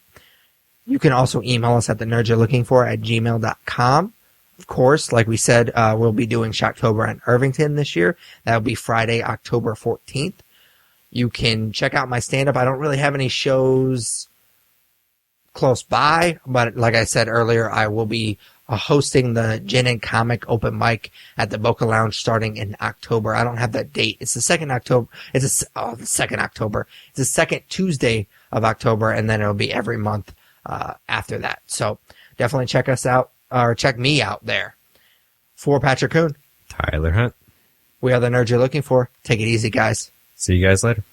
You can also email us at thenerdyourlookingfor@gmail.com. Of course, like we said, we'll be doing Shocktober in Irvington this year. That'll be Friday, October 14th. You can check out my stand-up. I don't really have any shows close by, but like I said earlier, I will be hosting the Gin and Comic open mic at the Boca Lounge starting in October. I don't have that date. It's the 2nd October. The 2nd October. It's the second Tuesday of October, and then it'll be every month after that. So definitely check us out, or check me out there. For Patrick Kuhn, Tyler Hunt. We are the Nerds You're Looking For. Take it easy, guys. See you guys later.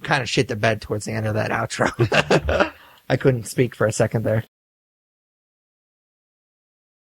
Kind of shit the bed towards the end of that outro. I couldn't speak for a second there.